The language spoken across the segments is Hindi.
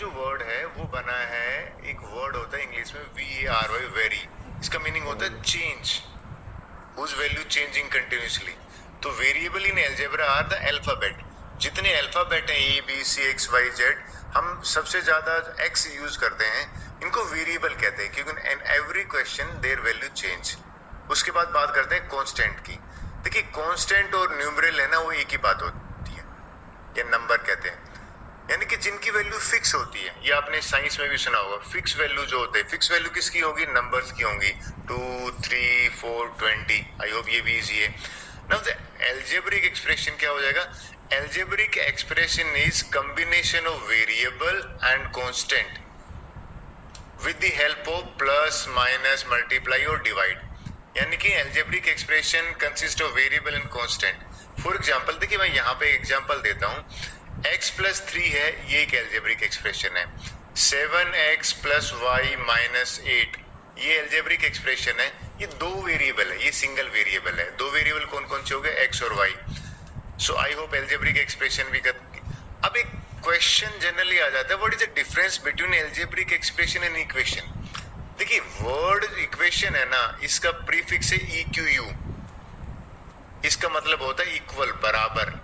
जो वर्ड है वो बना है, एक वर्ड होता है इंग्लिश में VARY, वेरी। इसका मीनिंग होता है change, whose value changing continuously। तो variable in algebra are the alphabet. जितने अल्फाबेट हैं ABCXYZ, हम सबसे ज्यादा X यूज करते हैं, इनको वेरिएबल कहते हैं क्योंकि in every question their value change. उसके बाद बात करते हैं कांस्टेंट की। देखिए कांस्टेंट और न्यूमरल है ना, वो एक ही बात होती है, ये नंबर कहते हैं, यानी कि जिनकी वैल्यू फिक्स होती है। ये आपने साइंस में भी सुना होगा, फिक्स वैल्यू जो होते हैं, फिक्स वैल्यू किसकी होगी? नंबर्स की होंगी, 2 3 4 20। आई होप ये भी इजी है। नाउ द अलजेब्रिक एक्सप्रेशन क्या हो जाएगा? Algebraic expression is combination of variable and constant with the help of plus minus multiply और डिवाइड। यानी कि algebraic expression consist of variable and constant. For example देखिए, मैं यहाँ पे एग्जांपल देता हूँ। x+3 है, ये एक अलजेब्रिक एक्सप्रेशन है। 7x + y - 8, ये अलजेब्रिक एक्सप्रेशन है। ये दो वेरिएबल है, ये सिंगल वेरिएबल है। दो वेरिएबल कौन कौन से हो गए? x और y। So I hope algebraic expression भी कर। अब एक क्वेश्चन जनरली आ जाता है, what is the difference between algebraic expression and equation? देखिए वर्ड इक्वेशन है ना, इसका प्रीफिक्स है EQU, इसका मतलब होता है इक्वल, बराबर।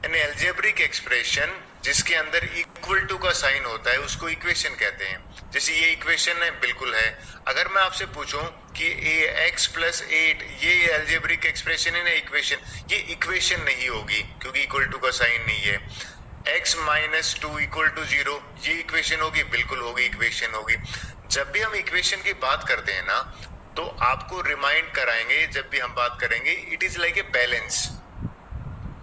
यानी अलजेब्रिक एक्सप्रेशन जिसके अंदर इक्वल टू का साइन होता है उसको इक्वेशन कहते हैं। जैसे ये इक्वेशन है, बिल्कुल है। अगर मैं आपसे पूछूं कि x + 8 ये अलजेब्रिक एक्सप्रेशन है ना, इक्वेशन, ये इक्वेशन नहीं होगी क्योंकि इक्वल टू का साइन नहीं है। x - 2 = 0, ये इक्वेशन होगी? बिल्कुल होगी, इक्वेशन होगी। जब भी हम इक्वेशन की बात करते हैं ना, तो आपको रिमाइंड कराएंगे जब भी हम बात करेंगे, it is like a balance.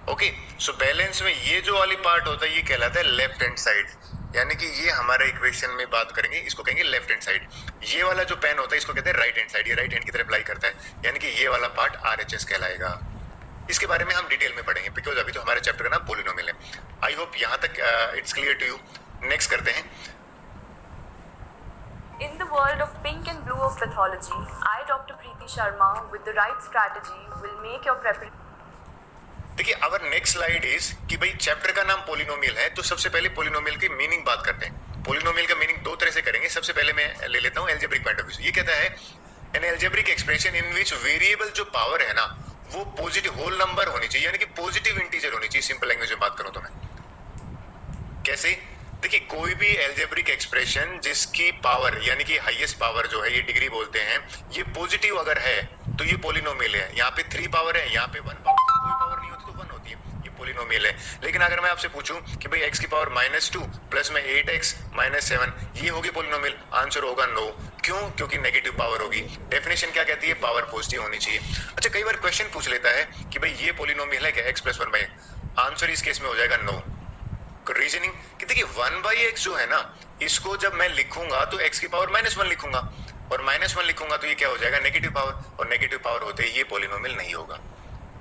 Okay, so balance में ये जो वाली पार्ट होता है ये कहलाता है लेफ्ट हैंड साइड। यानी कि ये हमारे इक्वेशन में बात करेंगे, इसको कहेंगे लेफ्ट हैंड साइड। ये वाला जो पेन होता है इसको कहते हैं राइट हैंड साइड, ये राइट हैंड की तरफ अप्लाई करता है, यानी कि ये वाला पार्ट RHS कहलाएगा। इसके बारे में हम डिटेल में पढ़ेंगे बिकॉज अभी तो हमारे चैप्टर का नाम पॉलिनोमियल है। आई होप यहाँ तक it's clear to you. Next करते हैं। In the world of pink and blue of pathology, I, Dr. Preeti Sharma, with the right strategy, will make your preparation. देखिए अवर नेक्स्ट स्लाइड इज कि भाई चैप्टर का नाम पॉलिनोमियल है, तो सबसे पहले पॉलिनोमियल की मीनिंग बात करते हैं। पॉलिनोमियल का मीनिंग दो तरह से करेंगे। सबसे पहले मैं ले लेता हूं अलजेब्रिक पॉइंट ऑफ व्यू। ये कहता है N algebraic expression in which variable जो पावर है ना, वो पॉजिटिव होल नंबर होनी चाहिए, यानी कि पॉजिटिव इंटीजर होनी चाहिए। सिंपल लैंग्वेज में बात करूं तो मैं कैसे? देखिए कोई भी अलजेब्रिक एक्सप्रेशन जिसकी पावर यानी कि हाईएस्ट पावर जो है, ये डिग्री बोलते हैं, ये पॉजिटिव अगर है तो ये पॉलिनोमियल है। यहाँ पे 3 पावर है, यहाँ पे 1 पावर, कोई पावर नहीं होती तो 1 होती है, ये पॉलिनोमियल है। लेकिन अगर मैं आपसे पूछूं कि भाई x की पावर -2 प्लस में 8x - 7, ये होगी पॉलिनोमियल? आंसर होगा नो। क्यों? क्योंकि नेगेटिव पावर होगी। डेफिनेशन क्या कहती है? पावर पॉजिटिव होनी चाहिए। अच्छा, कई बार क्वेश्चन पूछ लेता है कि भाई ये पॉलिनोमियल है क्या x + 1/x? आंसर इस केस में हो जाएगा नो। रीजनिंग कि देखिए 1/x जो है ना, इसको जब मैं लिखूंगा तो x की पावर -1 लिखूंगा, और -1 लिखूंगा तो ये क्या हो जाएगा? नेगेटिव पावर, और नेगेटिव पावर होते ही ये पॉलिनोमियल नहीं होगा।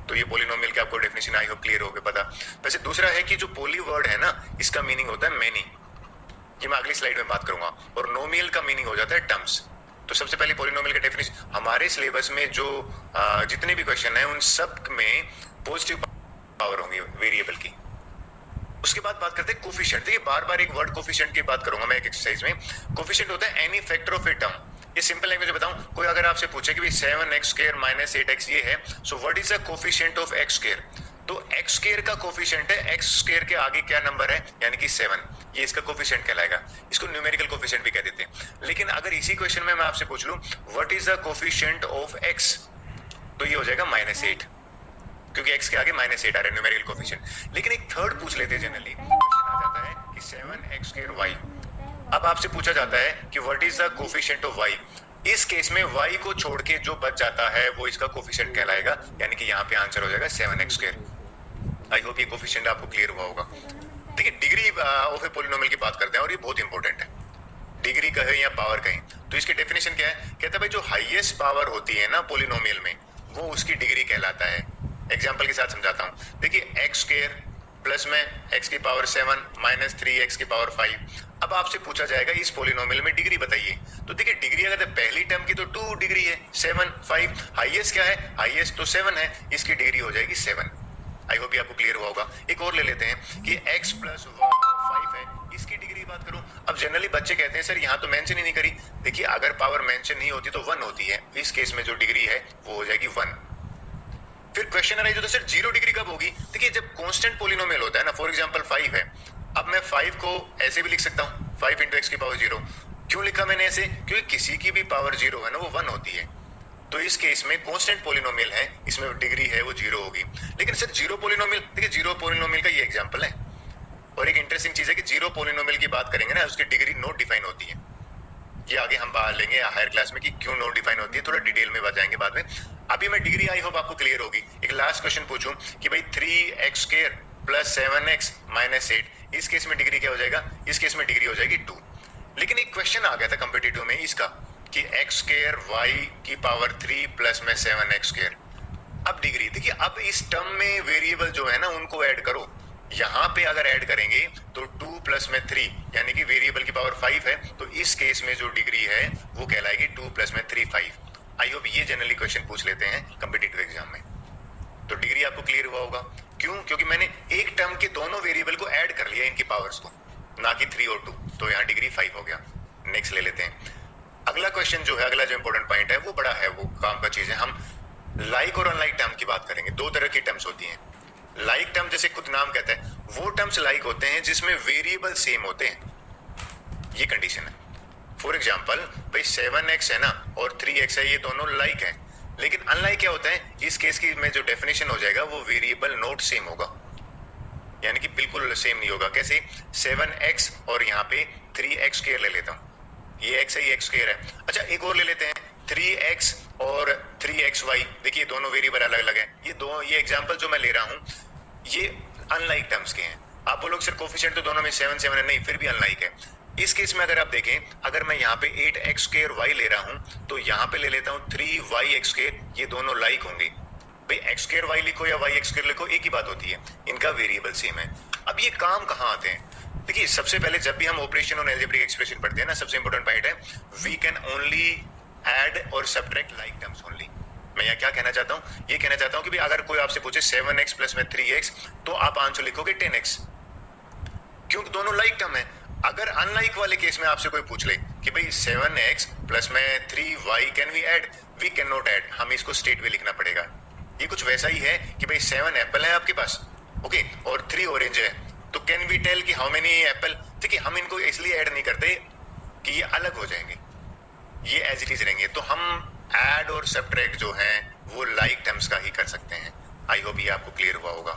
तो ये पॉलिनोमियल का आपको डेफिनेशन आई होप क्लियर हो गया पता। वैसे दूसरा है कि जो पॉली वर्ड है ना, इसका मीनिंग होता है मेनी, ये मैं अगली स्लाइड में बात करूंगा। और नोमियल का मीनिंग हो जाता है टर्म्स। तो सबसे पहले पॉलिनोमियल का डेफिनेशन, हमारे सिलेबस में जो जितने भी क्वेश्चन है उन सब में पॉजिटिव पावर होंगी वेरिएबल की। उसके बाद बात करते हैं कोफिशिएंट। देखिए बार बार एक वर्ड कोफिशिएंट की बात करूंगा मैं एक एक्सरसाइज में। कोफिशिएंट होता है any factor of a term. ये सिंपल लैंग्वेज में बताऊं, कोई अगर आपसे पूछे कि 7x² - 8x ये है, so what is the coefficient of x²? तो x² का कोफिशिएंट है, x² के आगे क्या नंबर है, यानी कि 7, ये इसका कोफिशिएंट कहलाएगा। इसको न्यूमेरिकल कोफिशिएंट भी कह देते हैं। लेकिन अगर इसी क्वेश्चन में मैं आपसे पूछ लूं what is the coefficient of x, तो ये हो जाएगा -8, क्योंकि x के आगे -8 आ रहा है न्यूमेरिकल कोफिशिएंट। लेकिन एक थर्ड पूछ लेते हैं, जनरली क्वेश्चन आ जाता है कि 7x²y। अब आपसे पूछा जाता है कि what is the coefficient of y। इस केस में y को छोड़ के जो बच जाता है वो इसका कोफिशिएंट कहलाएगा, यानी कि यहाँ पे आंसर हो जाएगा 7x²। आई होप ये कोफिशिएंट आपको क्लियर हुआ होगा। देखिए डिग्री ऑफ ए पॉलिनोमियल की बात करते हैं, और ये बहुत इंपॉर्टेंट है। डिग्री कहें या पावर कहें, तो इसकी डेफिनेशन क्या है? कहता है भाई जो हाईएस्ट पावर होती है ना पॉलिनोमियल में, वो उसकी डिग्री कहलाता है। एग्जाम्पल के साथ समझाता हूं। देखिए x² प्लस में x की पावर 7 - 3x की पावर 5। अब आपसे पूछा जाएगा इस पॉलिनोमियल में डिग्री बताइए। तो देखिए डिग्री अगर पहली टर्म की तो 2 डिग्री है, 7 5। हाईएस्ट क्या है? हाईएस्ट तो 7 है, इसकी डिग्री हो जाएगी 7। आई होप ये आपको क्लियर हुआ होगा। एक और ले लेते हैं कि x + 5 है, इसकी डिग्री बात करूं, अब जनरली बच्चे कहते हैं सर यहाँ तो मेंशन ही नहीं करी। देखिए अगर पावर मेंशन नहीं होती तो 1 होती है, इस केस में जो डिग्री है वो हो जाएगी 1। फिर क्वेश्चन अराइज होता है सर 0 डिग्री कब होगी? देखिए जब कांस्टेंट पोलिनोमियल होता है ना, फॉर एग्जांपल 5 है, अब मैं 5 को ऐसे भी लिख सकता हूँ 5 × x⁴। क्यों लिखा मैंने ऐसे? क्योंकि किसी की भी पावर 0 है ना वो 1 होती है, तो इस केस में कांस्टेंट पोलिनोमियल है, इसमें डिग्री है वो 0 होगी। लेकिन सर 0 पोलिनोमियल, देखिए 0 पोलिनोमियल का ये एग्जांपल है। और एक इंटरेस्टिंग चीज है कि 0 पोलिनोमियल की बात करेंगे ना, उसकी डिग्री नॉट डिफाइन होती है। ये आगे हम बाहर लेंगे हायर क्लास में कि क्यों नॉट डिफाइन होती है, थोड़ा डिटेल में बताएंगे बाद में। अभी मैं डिग्री आई होप आपको क्लियर होगी। एक लास्ट क्वेश्चन पूछूं कि भाई 3x² + 7x - 8, इस केस में डिग्री क्या हो जाएगा? इस केस में डिग्री हो जाएगी 2। लेकिन एक क्वेश्चन आ गया था कॉम्पिटिटिव में इसका कि x² y³ प्लस में 7x²। अब डिग्री देखिए, अब इस टर्म में वेरिएबल जो है ना उनको ऐड करो। यहाँ पे अगर ऐड करेंगे तो 2 प्लस में 3 यानी कि वेरिएबल की पावर 5 है, तो इस केस में जो डिग्री है वो कहलाएगी 2 प्लस में 3 5। आई होप ये जनरली क्वेश्चन पूछ लेते हैं कॉम्पिटिटिव एग्जाम में। तो डिग्री आपको क्लियर हुआ होगा। क्यों? क्योंकि मैंने एक टर्म के दोनों वेरिएबल को ऐड कर लिया इनकी पावर्स को, ना कि 3 और 2, तो यहाँ डिग्री 5 हो गया। नेक्स्ट ले लेते हैं अगला क्वेश्चन जो है, अगला जो इंपॉर्टेंट पॉइंट है वो बड़ा है, वो काम का चीज है। हम लाइक और अनलाइक टर्म की बात करेंगे। दो तरह की टर्म्स होती हैं। लाइक टर्म जैसे खुद नाम कहता है, वो टर्म्स लाइक होते हैं जिसमें वेरिएबल सेम होते हैं, ये कंडीशन है। फॉर एग्जांपल भाई 7x है ना और 3x है, ये दोनों लाइक है। लेकिन अनलाइक क्या होता है? इस केस की में जो डेफिनेशन हो जाएगा वो वेरिएबल नोट सेम होगा, यानी कि बिल्कुल सेम नहीं होगा। कैसे? 7x और यहाँ पे 3x² ले लेता हूँ, ये x है ये x² है। अच्छा एक और ले लेते हैं 3x और 3xy, देखिए दोनों वेरिएबल अलग अलग है। ये एग्जांपल जो मैं ले रहा हूँ ये अनलाइक टर्म्स के हैं। आप बोलोगे सर कोफिशिएंट तो दोनों में 7 7 है, नहीं फिर भी अनलाइक है। इस केस में अगर आप देखें, अगर मैं यहाँ पे 8x² ले रहा हूँ तो यहाँ पे ले लेता हूँ 3yx², ये दोनों लाइक होंगे। भाई x² लिखो या yx² लिखो एक ही बात होती है, इनका वेरिएबल सेम है। अब ये काम कहाँ आते हैं? देखिए सबसे पहले जब भी हम ऑपरेशन और अलजेब्रिक एक्सप्रेशन पढ़ते हैं ना, सबसे इंपॉर्टेंट पॉइंट है वी कैन ओनली ऐड और सब्ट्रैक्ट लाइक टर्म्स ओनली। मैं यहाँ क्या कहना चाहता हूँ? ये कहना चाहता हूँ कि भाई अगर कोई आपसे पूछे 7x प्लस में 3x तो आप आंसर लिखोगे 10x, क्योंकि दोनों लाइक टर्म है। अगर अनलाइक वाले केस में आपसे कोई पूछ ले कि भाई 7x प्लस में 3y can we add, we can not add, हमें इसको स्टेट में लिखना पड़ेगा। ये कुछ वैसा ही है कि भाई 7 एप्पल है आपके पास, ओके, और 3 ऑरेंज है, तो कैन वी टेल कि हाउ मेनी एप्पल। देखिए हम इनको इसलिए ऐड नहीं करते कि ये अलग हो जाएंगे, ये एज इट इज रहेंगे। तो हम ऐड और सब्ट्रैक्ट जो है वो लाइक टर्म्स का ही कर सकते हैं। आई होप ये आपको क्लियर हुआ होगा।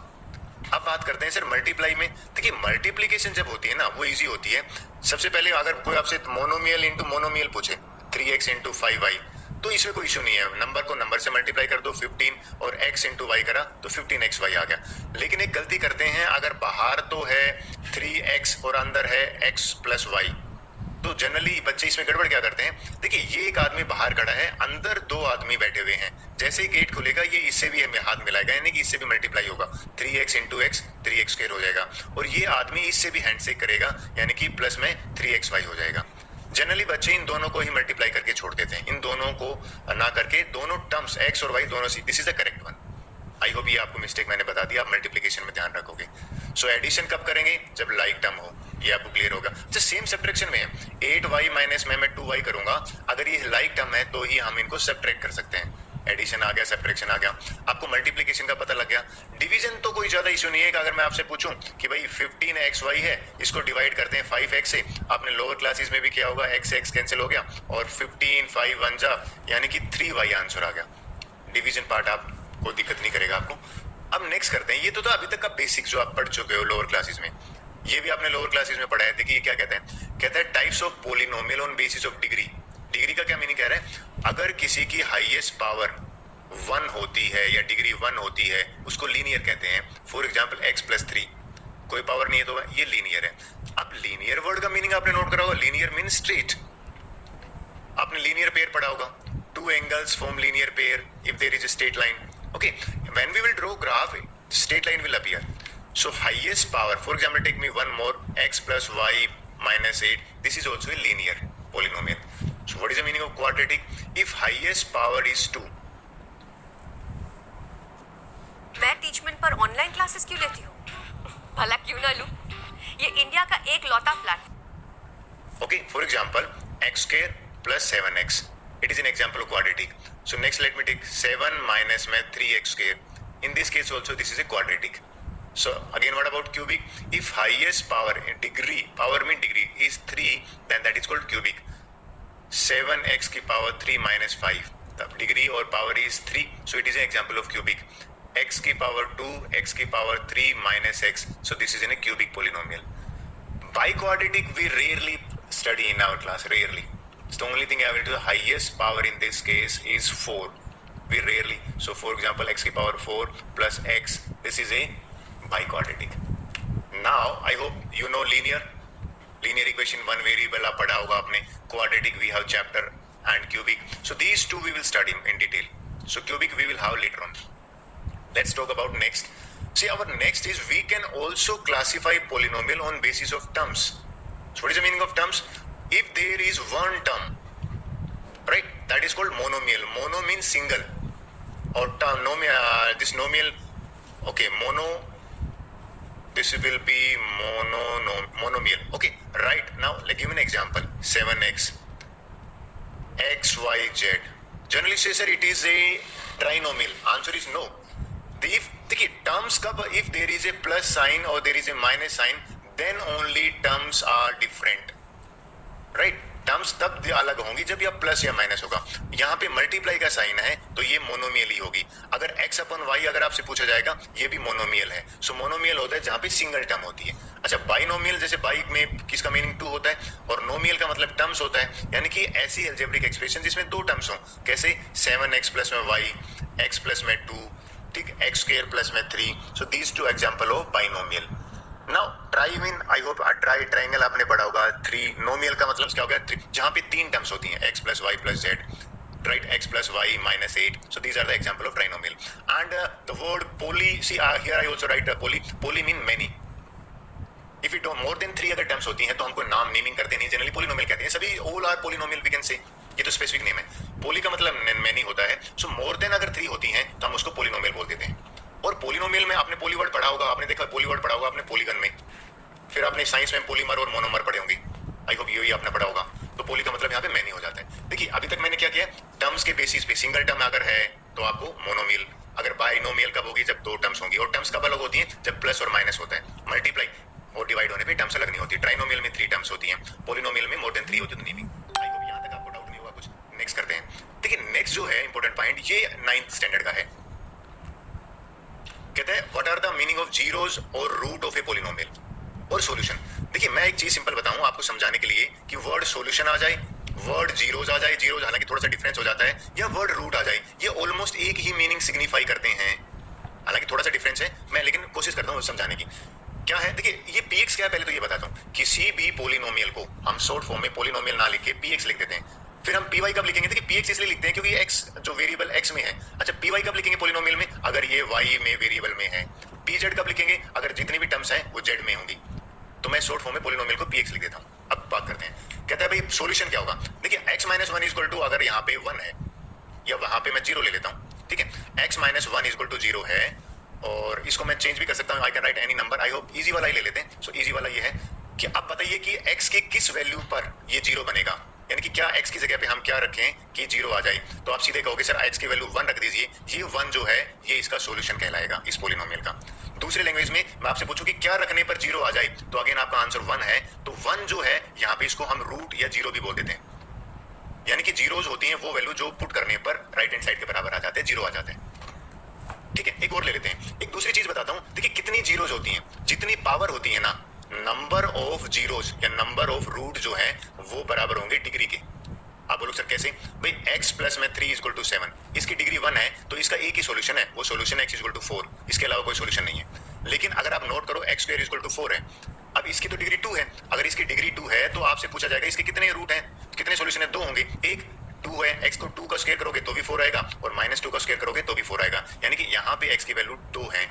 अब बात करते हैं सर मल्टीप्लाई में। देखिए मल्टीप्लीकेशन जब होती है ना वो इजी होती है। सबसे पहले अगर कोई आपसे मोनोमियल इंटू मोनोमियल पूछे 3x इंटू 5y, तो इसमें कोई इशू नहीं है, नंबर को नंबर से मल्टीप्लाई कर दो 15 और x इंटू y करा तो 15xy आ गया। लेकिन एक गलती करते हैं, अगर बाहर तो है 3x और अंदर है x प्लस y, तो जनरली बच्चे इसमें गड़बड़ क्या करते हैं? देखिए ये एक आदमी बाहर खड़ा है, अंदर 2 आदमी बैठे हुए हैं, जैसे ही गेट खुलेगा ये इससे भी हमें हाथ मिलाएगा, यानी कि इससे भी मल्टीप्लाई होगा, 3x इंटू x 3x² हो जाएगा, और ये आदमी इससे भी हैंडशेक करेगा यानी कि प्लस में 3xy हो जाएगा। जनरली बच्चे इन दोनों को ही मल्टीप्लाई करके छोड़ देते हैं, इन दोनों को ना करके दोनों टर्म्स x और y दोनों see, this is the correct one. I hope ये आपको मिस्टेक मैंने बता दिया, आप मल्टीप्लिकेशन में ध्यान रखोगे। सो एडिशन कब करेंगे? जब लाइक टर्म हो, ये आपको क्लियर होगा। जो सेम सब्ट्रैक्शन में है 8y माइनस में मैं 2y करूंगा, अगर ये लाइक टर्म है तो ही हम इनको सब्ट्रैक्ट कर सकते हैं। एडिशन आ गया, सब्ट्रैक्शन आ गया, आपको मल्टीप्लिकेशन का पता लग गया। डिवीजन तो कोई ज्यादा इशू नहीं है कि अगर मैं आपसे पूछूं कि भाई 15xy है, इसको डिवाइड करते हैं 5x से, आपने लोअर क्लासेस में भी किया होगा, x से x कैंसिल हो गया और 15 5 1 जा यानी कि 3y आंसर आ गया। डिवीजन पार्ट आपको दिक्कत नहीं करेगा आपको। अब नेक्स्ट करते हैं, ये तो था अभी तक का बेसिक जो आप पढ़ चुके हो लोअर क्लासेस में, ये भी आपने लोअर क्लासेस में पढ़ा है। देखिए क्या कहते हैं? कहता है types of polynomial on basis of degree. Degree का क्या मीनिंग कह रहा है? अगर किसी की हाईएस्ट पावर 1 होती है या डिग्री 1 होती है उसको लीनियर कहते हैं। फॉर एग्जांपल x प्लस 3, कोई पावर नहीं है तो ये लीनियर है। अब लीनियर वर्ड का मीनिंग आपने नोट करा होगा, लीनियर मीन स्ट्रेट। आपने लीनियर पेयर पढ़ा होगा, 2 angles form linear pair if there is a straight line. Okay, when we will draw graph, straight line will appear. So highest power, for example, take me one more, x plus y minus 8. This is also a linear polynomial. So what is the meaning of quadratic? If highest power is 2. मैं टीचमेंट पर ऑनलाइन क्लासेस क्यों लेती हूँ? भला क्यों ना लूँ? ये इंडिया का एक लौता platform Okay, for example, x square plus 7x. It is an example of quadratic. So next let me take 7 minus में 3x square. In this case also this is a quadratic. So again what about cubic? If highest power in degree, power mean degree is 3, then that is called cubic. 7x की power 3 minus 5. The degree or power is 3. So it is an example of cubic. X की power 2, x की power 3 minus x. So this is in a cubic polynomial. Biquadratic we rarely study in our class, rarely. So the only thing I will do, the highest power in this case is 4. We rarely. So for example, x की power 4 plus x. This is a biquadratic. Now I hope you know linear equation, one variable आप पढ़ा होगा आपने. Quadratic we have chapter and cubic. So these two we will study in detail. So cubic we will have later on. Let's talk about next. See, our next is we can also classify polynomial on basis of terms. So what is the meaning of terms? If there is one term, right, that is called monomial. Mono means single, or term, this nomial, okay, mono, this will be monomial. Okay, right, now like give me an example. 7x, x, y, z. Generally say sir it is a trinomial. Answer is no. If देखिए terms कब, if there is a plus sign or there is a minus sign, then only terms are different, right? Terms तब अलग होंगी जब यह प्लस या माइनस होगा. यहाँ पे मल्टीप्लाई का साइन है तो ये मोनोमियल ही होगी. अगर x अपन y अगर आपसे पूछा जाएगा ये भी मोनोमियल है. सो मोनोमियल होता है जहाँ पे सिंगल टर्म होती है. अच्छा, बाइनोमियल जैसे बाई में किसका मीनिंग 2 होता है और नोमियल का मतलब टर्म्स होता है, यानी कि ऐसी अलजेब्रिक एक्सप्रेशन जिसमें 2 टर्म्स हो. कैसे 7x प्लस में y, x प्लस में 2, ठीक, x स्क्वायर प्लस में 3. So these 2 example of binomial. Now try mean I hope triangle आपने पढ़ा होगा. 3 नोमियल का मतलब क्या हो गया? 3 जहां पे 3 टर्म्स होती हैं, x plus Y plus Z, right, x plus y minus 8. So these are the example of trinomial. And the word poly, see here I also write poly mean many. If it more than 3 अगर टर्म्स होती हैं तो हमको नाम नेमिंग करते नहीं, जनरली पोलिनोमियल कहते हैं. सभी all are polynomial we can say. ये तो स्पेसिफिक नेम है. पोली का मतलब मैनी होता है. सो मोर देन अगर 3 होती हैं तो हम उसको पोलिनोमियल बोल देते हैं. और पोलिनोमियल में आपने पोली वर्ड पढ़ा होगा, आपने देखा पोली वर्ड पढ़ा होगा आपने पॉलीगन में, फिर आपने साइंस में पॉलीमर और मोनोमर पढ़े होंगे. आई होप ये आपने पढ़ा होगा. तो पोली का मतलब यहाँ पे मैनी हो जाता है. देखिए अभी तक मैंने क्या किया, टर्म्स के बेसिस पे सिंगल टर्म अगर है तो आपको मोनोमियल, अगर बाइनोमियल कब होगी जब 2 टर्म्स होंगी, और टर्म्स कब अलग होती हैं जब प्लस और माइनस होता है. मल्टीप्लाई और डिवाइड होने पे टर्म्स अलग नहीं होती. ट्राइनोमियल में 3 टर्म्स होती हैं, पोलिनोमियल में मोर देन 3 होती है. तो नेमिंग आई होप यहाँ तक आपको डाउट नहीं हुआ कुछ. नेक्स्ट करते हैं. देखिए नेक्स्ट जो है इंपॉर्टेंट पॉइंट, ये 9th स्टैंडर्ड का है. कहते हैं what are the meaning of zeros और रूट ऑफ ए पोलिनोमियल और सॉल्यूशन. देखिए मैं एक चीज सिंपल बताऊं आपको समझाने के लिए कि वर्ड सॉल्यूशन आ जाए, वर्ड जीरोस आ जाए, जीरोस हालांकि थोड़ा सा डिफरेंस हो जाता है, या वर्ड रूट आ जाए, ये ऑलमोस्ट एक ही मीनिंग सिग्निफाई करते हैं. हालांकि थोड़ा सा डिफरेंस है, मैं लेकिन कोशिश करता हूँ समझाने की. क्या है देखिए, ये px क्या है पहले तो ये बताता हूँ. किसी भी पोलिनोमियल को हम शॉर्ट फॉर्म में पोलिनोमियल ना लिख के px लिख देते हैं. फिर हम py कब लिखेंगे? देखिए px इसलिए लिखते हैं क्योंकि x जो वेरिएबल x में है. अच्छा, py कब लिखेंगे पोलिनोमियल में? अगर ये y में वेरिएबल में है. pz कब लिखेंगे? अगर जितनी भी टर्म्स हैं वो z में होंगी. तो मैं शॉर्ट फॉर्म में पोलिनोमियल को px लिख देता हूँ. अब बात करते हैं. कहता है भाई सॉल्यूशन क्या होगा. देखिए x माइनस 1 इक्वल टू, अगर यहाँ पे 1 है या वहां पे मैं 0 ले लेता हूँ, ठीक है. x माइनस 1 इक्वल टू 0 है, और इसको मैं चेंज भी कर सकता हूँ. I can write any number. I hope easy वाला ही ले लेते हैं. सो इजी वाला ये है कि अब बताइए कि x के किस वैल्यू पर ये 0 बनेगा, यानी कि क्या x की जगह पे हम क्या रखें कि 0 आ जाए. तो आप सीधे कहोगे सर x की वैल्यू 1 रख दीजिए. ये 1 जो है ये इसका सॉल्यूशन कहलाएगा इस पोलिनोमियल का. दूसरे लैंग्वेज में मैं आपसे पूछूं कि क्या रखने पर 0 आ जाए, तो अगेन आपका आंसर 1 है. तो 1 जो है यहाँ पे इसको हम रूट या 0 भी बोल देते हैं. यानी कि जीरोज होती हैं वो वैल्यू जो पुट करने पर राइट हैंड साइड के बराबर आ जाते हैं, 0 आ जाते हैं. ठीक है, एक और ले लेते हैं. एक दूसरी चीज बताता हूँ. देखिए कितनी जीरोज होती हैं, जितनी पावर होती है ना, नंबर ऑफ जीरोज या नंबर ऑफ रूट जो है वो बराबर होंगे डिग्री के. आप बोलो सर कैसे? भाई x प्लस में 3 इक्वल टू 7, इसकी डिग्री 1 है तो इसका एक ही सॉल्यूशन है, वो सॉल्यूशन x इक्वल टू 4. इसके अलावा कोई सॉल्यूशन नहीं है. लेकिन अगर आप नोट करो x स्क्वायर इक्वल टू 4 है. अब इसकी तो डिग्री 2 है. अगर इसकी डिग्री 2 है तो आपसे पूछा जाएगा इसके कितने रूट हैं, कितने सॉल्यूशन है? 2 होंगे. एक 2 है, x को 2 का स्क्वायर करोगे तो भी 4 आएगा, और -2 का स्क्वायर करोगे तो भी 4 आएगा. यानी कि यहाँ पे x की वैल्यू 2 है.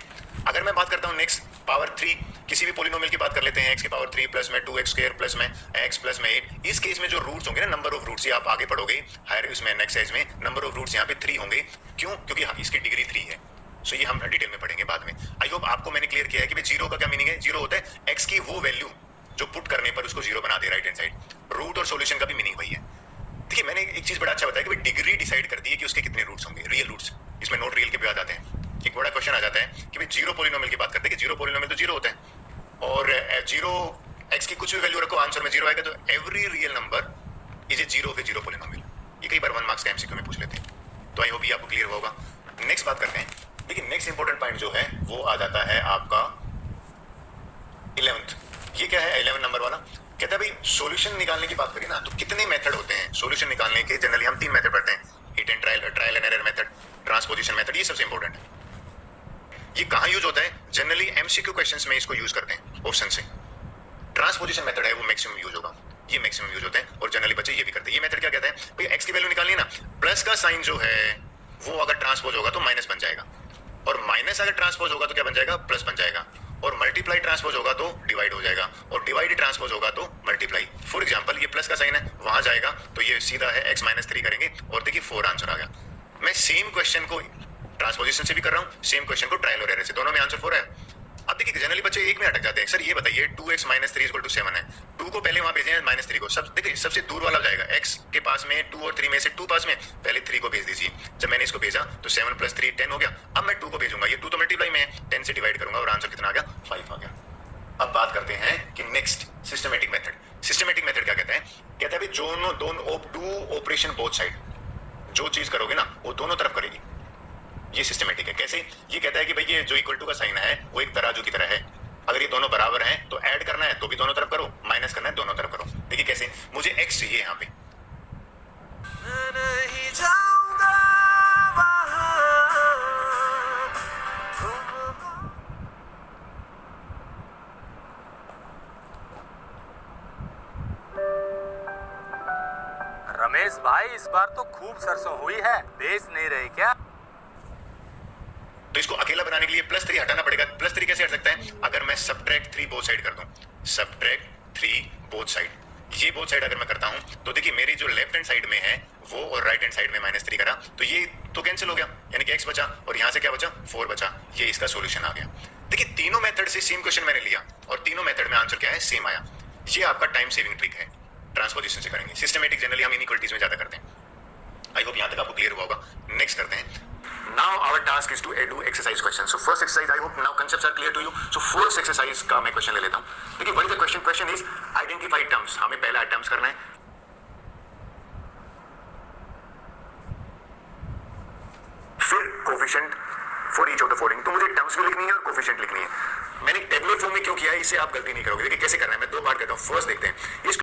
अगर मैं बात करता हूँ नेक्स्ट पावर 3, किसी भी पोलिनोमियल की बात कर लेते हैं. x की पावर 3 प्लस में 2x स्क्वायर प्लस में x प्लस में 8. इस केस में जो रूट्स होंगे ना, नंबर ऑफ रूट्स, ये आप आगे पढ़ोगे हायर उसमें नेक्स्ट साइज में, नंबर ऑफ रूट्स यहाँ पे 3 होंगे. क्यों? क्योंकि इसकी डिग्री 3 है. सो ये हम डिटेल में पढ़ेंगे बाद में. आई होप आपको मैंने क्लियर किया है कि भाई 0 का क्या मीनिंग है. 0 होता है x की वो वैल्यू जो पुट करने पर उसको जीरो बना दे राइट हैंड साइड। रूट और सॉल्यूशन का भी मीनिंग वही है। देखिए मैंने एक चीज बड़ा अच्छा बताया कि भाई डिग्री डिसाइड करती है कि उसके कितने रूट्स होंगे, रियल रूट्स। इसमें नॉट रियल के भी आ जाते हैं। एक बड़ा क्वेश्चन आ जाता है कि भाई जीरो पोलिनोमियल की बात करते हैं कि जीरो पोलिनोमियल तो जीरो होता है और जीरो एक्स की कुछ भी वैल्यू रखो आंसर में जीरो आएगा, तो every real number is a zero के जीरो पोलिनोमियल। ये कई बार 1 मार्क्स के एमसीक्यू में पूछ लेते हैं, तो आई होप ये आपको क्लियर होगा। नेक्स्ट बात करते हैं। देखिए नेक्स्ट इंपॉर्टेंट पॉइंट जो है वो आ जाता है आपका 11th। ये क्या है 11 नंबर वाला? कहता है भाई सॉल्यूशन निकालने की बात करिए ना, तो कितने मेथड होते हैं सॉल्यूशन निकालने के? जनरली हम 3 मेथड पढ़ते हैं, hit and trial and error method, transposition method. ये सबसे इंपॉर्टेंट है। ये कहां यूज होता है? जनरली एमसीक्यू क्वेश्चंस में इसको यूज करते हैं ऑप्शन से। ट्रांसपोजिशन मेथड है वो मैक्सिमम यूज होगा, ये मैक्सिमम यूज होते हैं और जनरली बच्चे ये भी करते हैं। ये मेथड क्या कहता है भाई एक्स की वैल्यू निकालनी है ना, प्लस का साइन जो है वो अगर ट्रांसपोज होगा तो माइनस बन जाएगा, और माइनस अगर ट्रांसपोज होगा तो क्या बन जाएगा? प्लस बन जाएगा, और मल्टीप्लाई ट्रांसपोज होगा तो डिवाइड हो जाएगा, और डिवाइड ट्रांसपोज होगा तो मल्टीप्लाई। फॉर एग्जांपल ये प्लस का साइन है वहां जाएगा तो ये सीधा है x - 3 करेंगे और देखिए 4 आंसर आ गया। मैं सेम क्वेश्चन को ट्रांसपोजिशन से भी कर रहा हूं, सेम क्वेश्चन को ट्रायल और एरर से, दोनों में आंसर 4 है। अब देखिए जनरली बच्चे एक में अटक जाते हैं, सर ये बताइए 2x - 3 = 7 है, 2 को पहले वहां भेजे हैं -3 को, सब देखिए सबसे दूर वाला जाएगा, x के पास में 2 और 3 में से 2 पास में, पहले 3 को भेज दीजिए। जब मैंने इसको भेजा तो 7 + 3 10 हो गया। अब मैं 2 को भेजूंगा, ये 2 तो मल्टीप्लाई में है, 10 से डिवाइड करूंगा और आंसर कितना आ गया? 5 आ गया। अब बात करते हैं कि next systematic method. Systematic method क्या कहता है? कहता है भाई दोनों डू ऑपरेशन बोथ साइड, जो चीज करोगे ना वो दोनों तरफ करेगी, ये सिस्टमैटिक है। कैसे? ये कहता है कि भाई ये जो इक्वल टू का साइन है वो एक तराजू की तरह है, अगर ये दोनों बराबर हैं तो ऐड करना है तो भी दोनों तरफ करो, माइनस करना है दोनों तरफ करो। देखिए कैसे? मुझे x चाहिए यहाँ पे, रमेश भाई इस बार तो खूब सरसों हुई है, बेच नहीं रहे क्या? तो इसको अकेला बनाने के लिए +3 हटाना पड़ेगा। +3 कैसे हट सकता है? अगर मैं सबट्रैक्ट 3 बोथ साइड कर दूं, सबट्रैक्ट 3 बोथ साइड, ये बोथ साइड अगर मैं करता हूं तो देखिए मेरी जो लेफ्ट हैंड साइड में है वो और राइट हैंड साइड में -3 करा तो ये तो कैंसिल हो गया, यानी कि x बचा और यहां से क्या बचा? 4 बचा। ये इसका सॉल्यूशन आ गया। देखिए तीनों मेथड से सेम क्वेश्चन मैंने लिया और तीनों मेथड में आंसर क्या है? सेम आया। ये आपका टाइम सेविंग ट्रिक है। ट्रांसपोजिशन से करेंगे, सिस्टमैटिक जनरली हम इनइक्वालिटीज में ज्यादा करते हैं। आई होप यहां तक आपको क्लियर हुआ होगा। नेक्स्ट करते हैं। Now our task is to do exercise questions. So first exercise, I hope now concepts are clear to you. So first exercise का मैं क्वेश्चन ले लेता हूँ। देखिए what is the question? Question is identify terms. हमें पहला terms करना है। फिर coefficient for each of the following। तो मुझे terms भी लिखनी है और coefficient लिखनी है। मैंने टेबुलर फॉर्म में क्यों किया है, इससे आप गलती नहीं करोगे। देखिए कैसे करना है, मैं 2 पार्ट करता हूँ। फर्स्ट देखते हैं इस